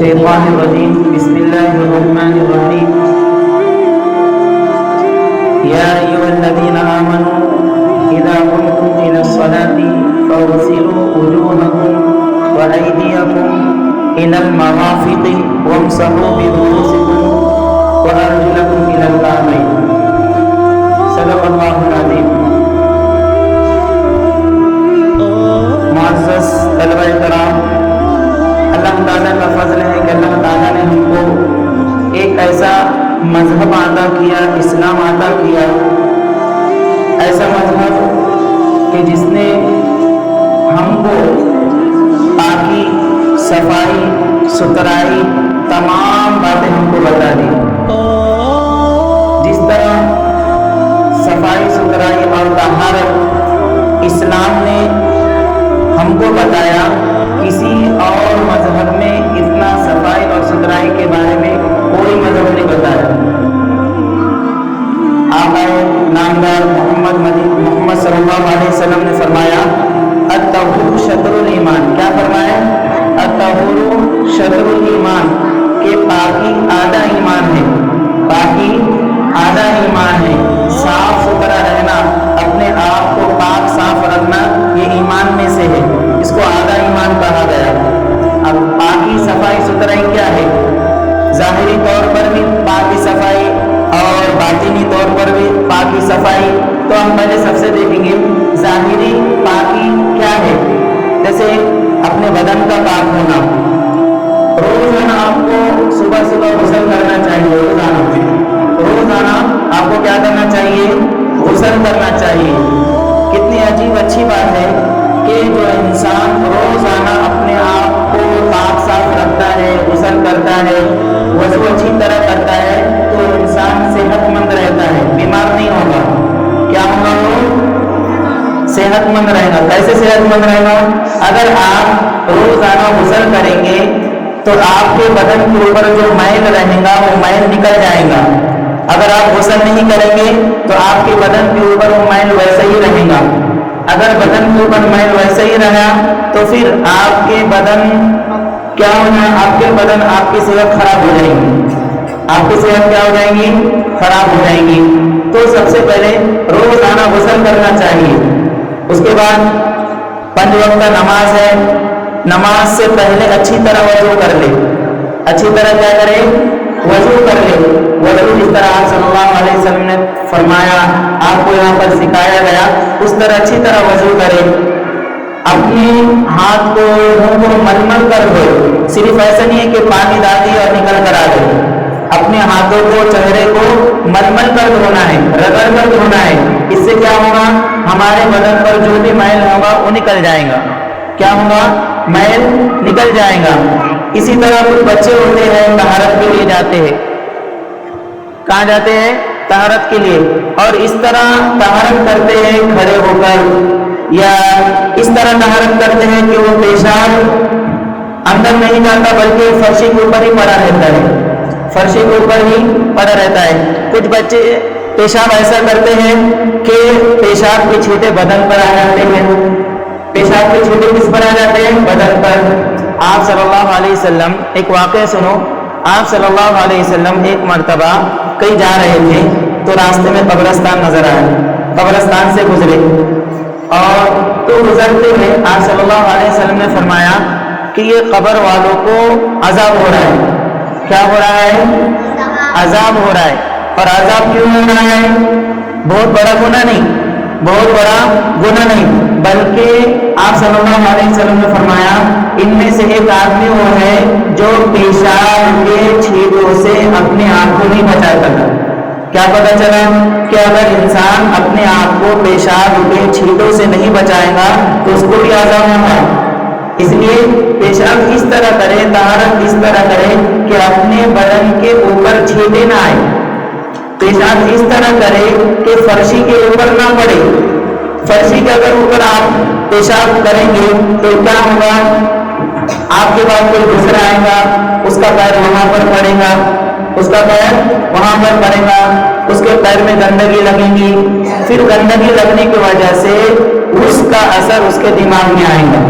الشيطان الرجيم بسم الله الرحمن الرحيم يا أيها الذين آمنوا إذا قمتم إلى الصلاة فاغسلوا وجوهكم وأيديكم إلى المرافق وامسحوا برؤوسكم وأرجلكم إلى الكعبين صدق الله العظيم. معزز طلبہ کرام، اللہ تعالیٰ کا فضل ہے کہ اللہ تعالیٰ نے ہم کو ایک ایسا مذہب عطا کیا، اسلام عطا کیا، ایسا مذہب کہ جس نے ہم کو پاکی، صفائی، ستھرائی تمام باتیں ہم کو بتا دی. جس طرح صفائی، ستھرائی اور طہارت اسلام نے ہم کو بتایا، کسی اور مذہب میں اتنا صفائی اور ستھرائی کے بارے میں کوئی مذہب نہیں بتایا. آقا نامدار محمد صلی اللہ علیہ وسلم نے فرمایا الطہور شطر الایمان. کیا فرمایا؟ الطہور شطر الایمان، کہ پاکی آدھا ایمان ہے. پاکی آدھا ایمان ہے. صاف ستھرا رہنا، اپنے آپ کو پاک صاف رکھنا، یہ ایمان میں سے ہے. اس کو آدھا ایمان کہا گیا. اب پاکی، صفائی، ستھرائی کیا ہے؟ ظاہری طور پر بھی پاکی صفائی اور باطنی طور پر بھی پاکی صفائی. تو ہم پہلے سب سے دیکھیں گے ظاہری پاکی کیا ہے. جیسے اپنے بدن کا پاک ہونا. روزانہ آپ کو صبح غسل کرنا چاہیے. روزانہ آپ کو کیا کرنا چاہیے؟ غسل کرنا چاہیے. کتنی عجیب اچھی بات ہے کہ جو انسان روزانہ اپنے آپ کو پاک صاف رکھتا ہے، غسل کرتا ہے، وضو اچھی طرح کرتا ہے، تو انسان صحت مند رہتا ہے، بیمار نہیں ہوگا. کیا ہوگا؟ وہ صحت مند رہے گا. کیسے صحت مند رہے گا؟ اگر آپ روزانہ غسل کریں گے تو آپ کے بدن کے اوپر جو میل رہے گا وہ میل نکل جائے گا. اگر آپ غسل نہیں کریں گے تو آپ کے بدن کے اوپر وہ میل ویسے ہی رہے گا. اگر بدن کے اوپر میل ویسے ہی رہا تو پھر آپ کے بدن کیا ہونا ہے؟ آپ کے بدن، آپ کی صحت خراب ہو جائے گی. آپ کی صحت کیا ہو جائے گی؟ خراب ہو جائے گی. تو سب سے پہلے روزانہ غسل کرنا چاہیے. اس کے بعد 5 وقت نماز ہے. نماز سے پہلے اچھی طرح وضو کر لے. اچھی طرح کیا کرے؟ وضو کر لے. وضو جس طرح آپ صلی اللہ علیہ وسلم نے فرمایا، آپ کو یہاں پر سکھایا گیا، اس طرح اچھی طرح وضو کرے. اپنے ہاتھ کو، منہ کو مل کر دھوئے. صرف ایسا نہیں ہے کہ پانی ڈال دیا اور نکل کر آ جائے. اپنے ہاتھوں کو، چہرے کو مل کر دھونا ہے، رگڑ کر دھونا ہے. اس سے کیا ہوگا؟ ہمارے بدن پر جو بھی میل ہوگا وہ نکل جائے گا. کیا ہوگا؟ میل نکل جائے گا. اسی طرح کچھ بچے ہوتے ہیں طہارت کے لیے جاتے ہیں. کہاں جاتے ہیں؟ طہارت کے لیے. اور اس طرح طہارت کرتے ہیں کھڑے ہو کر، یا اس طرح طہارت کرتے ہیں کہ وہ پیشاب اندر نہیں جاتا بلکہ فرشی کے اوپر ہی پڑا رہتا ہے. فرشی کے اوپر ہی پڑا رہتا ہے. کچھ بچے پیشاب ایسا کرتے ہیں کہ پیشاب کے چھینٹے بدن پر آ جاتے ہیں. پیشاب کے چھینٹے کس پر آ جاتے ہیں؟ بدن پر. آپ صلی اللہ علیہ وسلم، ایک واقعہ سنو. آپ صلی اللہ علیہ وسلم ایک مرتبہ کہیں جا رہے تھے تو راستے میں قبرستان نظر آیا. قبرستان سے گزرے اور تو گزرتے ہوئے آپ صلی اللہ علیہ وسلم نے فرمایا کہ یہ قبر والوں کو عذاب ہو رہا ہے. کیا ہو رہا ہے؟ عذاب ہو رہا ہے. اور عذاب کیوں ہو رہا ہے؟ بہت بڑا گناہ نہیں، بہت بڑا گناہ نہیں، بلکہ آپ صلی اللہ علیہ وسلم نے فرمایا ان میں سے ایک آدمی وہ ہے جو پیشاب کے چھینٹوں سے اپنے آپ کو نہیں بچاتا تھا. کیا پتہ چلا؟ کہ اگر انسان اپنے آپ کو پیشاب کے چھینٹوں سے نہیں بچائے گا تو اس کو بھی عذاب ہوگا. اس لیے پیشاب اس طرح کرے، طہارت اس طرح کرے کہ اپنے بدن کے اوپر چھینٹے نہ آئے. پیشاب اس طرح کرے کہ فرشی کے اوپر نہ پڑے. فرشی کے اگر اوپر آپ پیشاب کریں گے تو کیا ہوگا؟ آپ کے بعد کوئی دوسرا آئے گا، اس کا پیر وہاں پر پڑے گا، اس کا پیر وہاں پر پڑے گا، اس کے پیر میں گندگی لگے گی. پھر گندگی لگنے کی وجہ سے اس کا اثر اس کے دماغ میں آئے گا.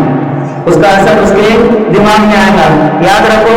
اس کا اثر اس کے دماغ میں آئے گا. یاد رکھو